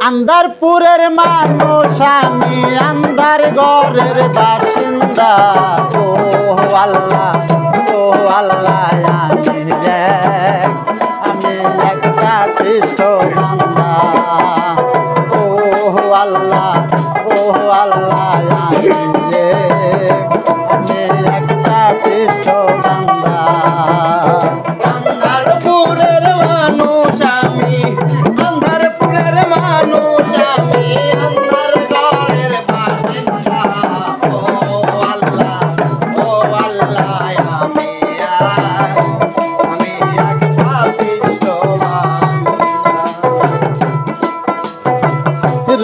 আন্দারপুরের মানুষ আমি আন্দার ঘরের বাসিন্দা ও আল্লাহ আমি একটা কৃষ্ণ বান্দা ও আল্লাহ আমি একটা কৃষ্ণ বান্দা আন্দারপুরের মানুষ আমি আন্দারপুরের মানুষ আমি আন্দার ঘরের বাসিন্দা ও আল্লাহ আমি একটা কৃষ্ণ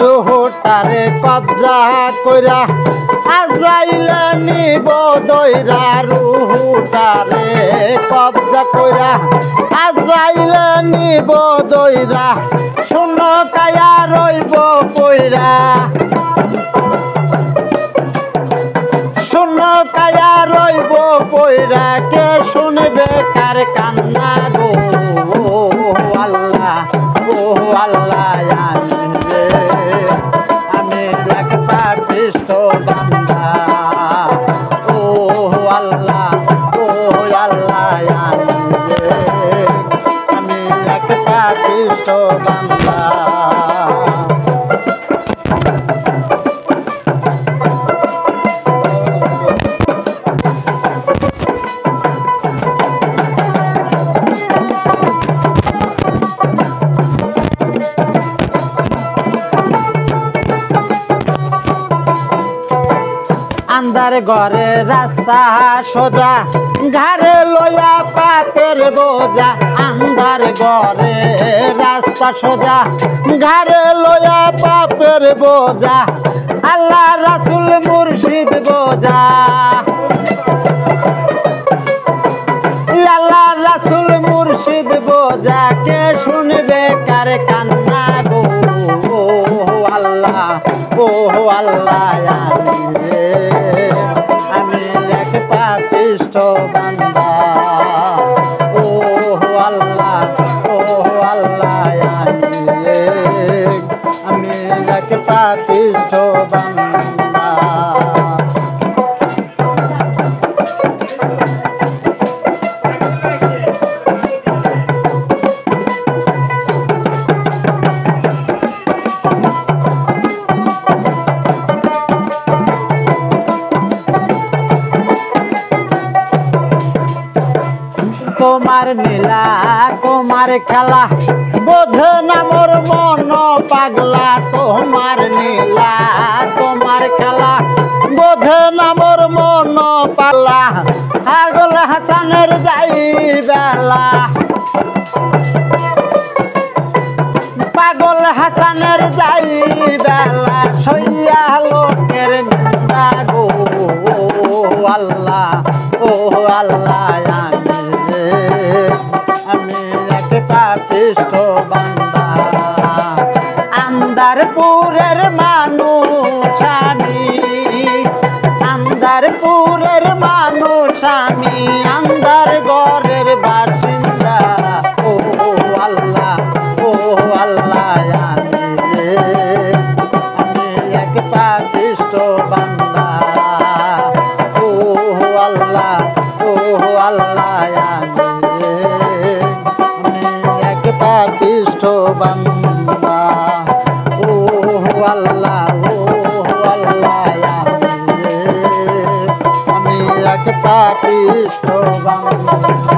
রুহটারে কবজা কইরা আজরাইল নিব দইরা রুহটারে কবজা কইরা আজরাইল নিব দইরা শূন্য কায়া রইব কইরা শূন্য কায়া রইব কইরা কে শুনবে কার কান্না গো আল্লাহ আমি একটা কৃষ্ণ বান্দা ও আল্লাহ আমি একটা কৃষ্ণ বান্দা আন্দার ঘরে রাস্তা সোজা ঘাড়ে লইয়া পাপের বোঝা আন্দার ঘরে রাস্তা সোজা ঘাড়ে লইয়া পাপের বোঝা আল্লাহ রাসূল মুর্শিদ বোঝা আল্লাহ রাসূল মুর্শিদ বোঝা কে শুনবে কার কান্না গো আল্লাহ আমি একটা কৃষ্ণ বান্দা ও আল্লাহ আমি একটা কৃষ্ণ বান্দা তোমার নীলা তোমার খেলা বোঝে না মোর মন পাগলা তোমার নীলা তোমার খেলা বোঝে না মোর মন পাগলা পাগল হাসানের যাই বেলা পাগল হাসানের যাই বেলা সইয়া লোকের নিন্দা গো আল্লাহ আমি একটা কৃষ্ণ বান্দা আন্দারপুরের মানুষ আমি আন্দারপুরের মানুষ আমি আন্দার ঘরের বাসিন্দা ও আল্লাহ আমি একটা কৃষ্ণ বান্দা ও আল্লাহ আমি একটা কৃষ্ণ বান্দা ও আল্লাহ আমি একটা কৃষ্ণ বান্দা